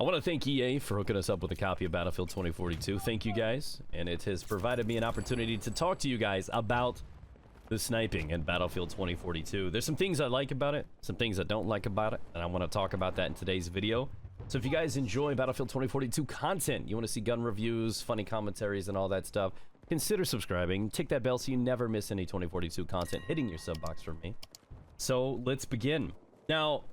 I want to thank EA for hooking us up with a copy of Battlefield 2042. Thank you guys, and it has provided me an opportunity to talk to you guys about the sniping in Battlefield 2042. There's some things I like about it, some things I don't like about it, and I want to talk about that in today's video. So if you guys enjoy Battlefield 2042 content, you want to see gun reviews, funny commentaries, and all that stuff, consider subscribing. Tick that bell so you never miss any 2042 content hitting your sub box from me. So let's begin. Now,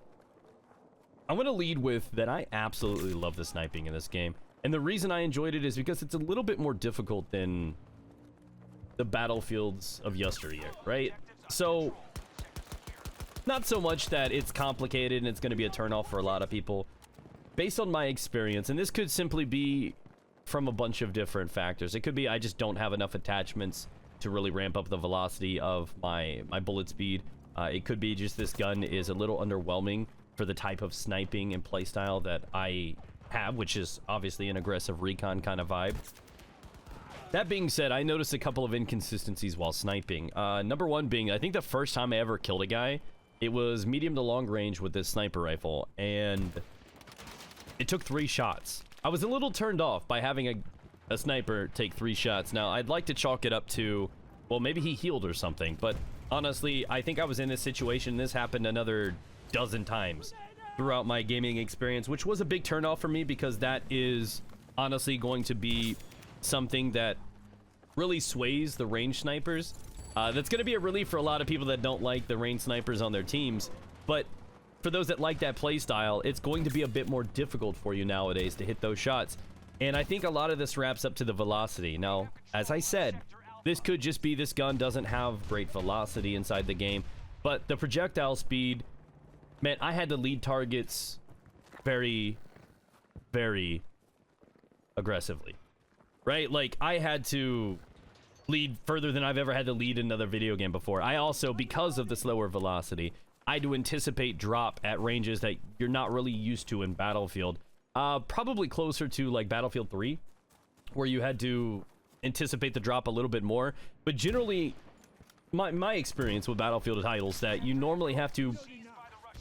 I'm going to lead with that I absolutely love the sniping in this game. And the reason I enjoyed it is because it's a little bit more difficult than the Battlefields of yesteryear, right? So, not so much that it's complicated and it's going to be a turnoff for a lot of people. Based on my experience, and this could simply be from a bunch of different factors. It could be I just don't have enough attachments to really ramp up the velocity of my bullet speed. It could be just this gun is a little underwhelming for the type of sniping and playstyle that I have, which is obviously an aggressive recon kind of vibe. That being said, I noticed a couple of inconsistencies while sniping. Number one being, I think the first time I ever killed a guy, it was medium to long range with this sniper rifle, and it took 3 shots. I was a little turned off by having a sniper take 3 shots. Now, I'd like to chalk it up to, well, maybe he healed or something, but honestly, I think I was in this situation. This happened another dozen times throughout my gaming experience, which was a big turnoff for me because that is honestly going to be something that really sways the range snipers. That's going to be a relief for a lot of people that don't like the range snipers on their teams, but for those that like that play style, it's going to be a bit more difficult for you nowadays to hit those shots. And I think a lot of this wraps up to the velocity. Now, as I said, this could just be this gun doesn't have great velocity inside the game, but the projectile speed, man, I had to lead targets very, very aggressively, right? Like, I had to lead further than I've ever had to lead in another video game before. I also, because of the slower velocity, I had to anticipate drop at ranges that you're not really used to in Battlefield. Probably closer to, like, Battlefield 3, where you had to anticipate the drop a little bit more. But generally, my experience with Battlefield titles that you normally have to,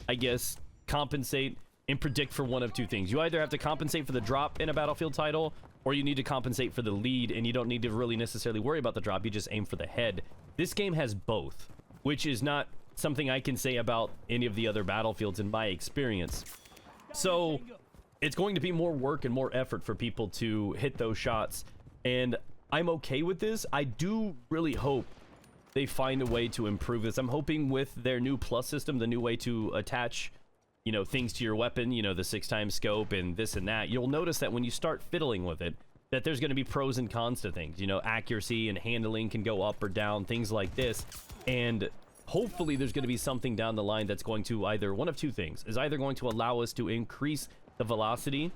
I guess, compensate and predict for one of two things. You either have to compensate for the drop in a Battlefield title, or you need to compensate for the lead, and you don't need to really necessarily worry about the drop. You just aim for the head. This game has both, which is not something I can say about any of the other Battlefields in my experience. So it's going to be more work and more effort for people to hit those shots, and I'm okay with this. I do really hope they find a way to improve this. I'm hoping with their new plus system, the new way to attach, you know, things to your weapon, you know, the 6x scope and this and that, you'll notice that when you start fiddling with it, that there's going to be pros and cons to things. You know, accuracy and handling can go up or down, things like this. And hopefully there's going to be something down the line that's going to either, one of two things, is either going to allow us to increase the velocity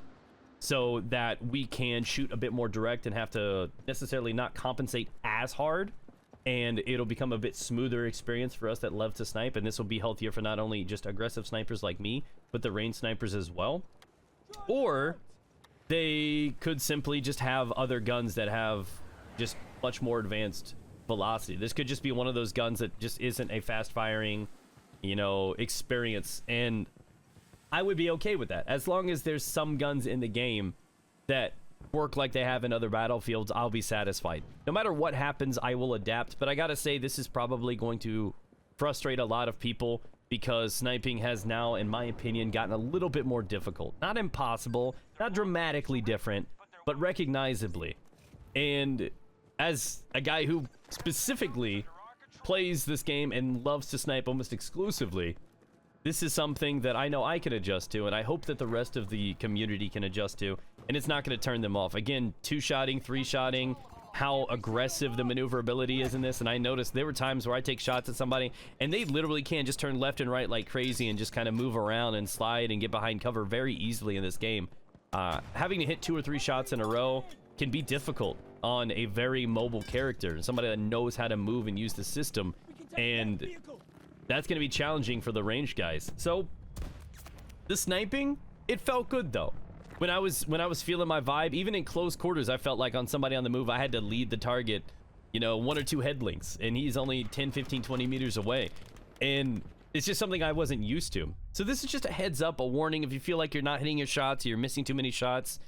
so that we can shoot a bit more direct and have to necessarily not compensate as hard, and it'll become a bit smoother experience for us that love to snipe, and this will be healthier for not only just aggressive snipers like me, but the range snipers as well. Or they could simply just have other guns that have just much more advanced velocity. This could just be one of those guns that just isn't a fast firing, you know, experience, and I would be okay with that. As long as there's some guns in the game that work like they have in other Battlefields, I'll be satisfied. No matter what happens, I will adapt, but I gotta say, this is probably going to frustrate a lot of people because sniping has now, in my opinion, gotten a little bit more difficult. Not impossible, not dramatically different, but recognizably. And as a guy who specifically plays this game and loves to snipe almost exclusively, this is something that I know I can adjust to, and I hope that the rest of the community can adjust to, and it's not going to turn them off. Again, 2-shotting, 3-shotting, how aggressive the maneuverability is in this, and I noticed there were times where I take shots at somebody, and they literally can just turn left and right like crazy and just kind of move around and slide and get behind cover very easily in this game. Having to hit 2 or 3 shots in a row can be difficult on a very mobile character, somebody that knows how to move and use the system, and that's going to be challenging for the range guys. So the sniping, it felt good though. When I was feeling my vibe, even in close quarters, I felt like on somebody on the move, I had to lead the target, you know, 1 or 2 head links, and he's only 10, 15, 20 meters away. And It's just something I wasn't used to. So this is just a heads up, a warning. If you feel like you're not hitting your shots, you're missing too many shots,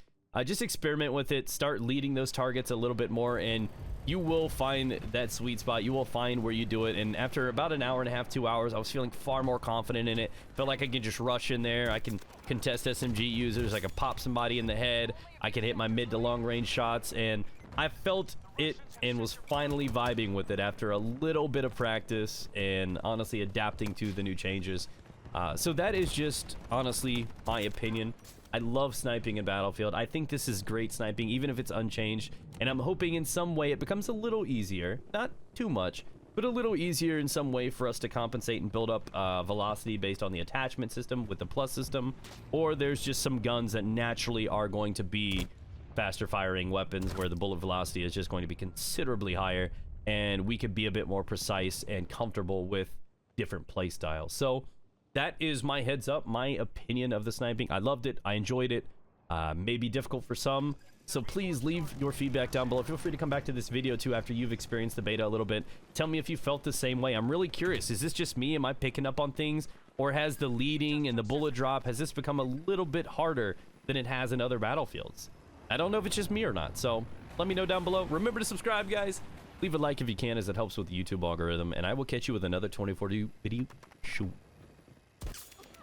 just experiment with it. Start leading those targets a little bit more, and you will find that sweet spot. You will find where you do it. And after about an hour and a half, 2 hours, I was feeling far more confident in it. Felt like I could just rush in there. I can contest SMG users. I can pop somebody in the head. I can hit my mid to long range shots, and I felt it and was finally vibing with it after a little bit of practice and honestly adapting to the new changes. So that is just honestly my opinion. I love sniping in Battlefield. I think this is great sniping, even if it's unchanged, and I'm hoping in some way it becomes a little easier, not too much, but a little easier in some way for us to compensate and build up velocity based on the attachment system with the plus system, or there's just some guns that naturally are going to be faster firing weapons where the bullet velocity is just going to be considerably higher, and we could be a bit more precise and comfortable with different play styles. So that is my heads up, my opinion of the sniping. I loved it. I enjoyed it. May be difficult for some, so please leave your feedback down below. Feel free to come back to this video too after you've experienced the beta a little bit. Tell me if you felt the same way. I'm really curious. Is this just me? Am I picking up on things, or has the leading and the bullet drop, has this become a little bit harder than it has in other Battlefields? I don't know if it's just me or not, so let me know down below. Remember to subscribe, guys. Leave a like if you can, as it helps with the YouTube algorithm, and I will catch you with another 2040 video. Shoot.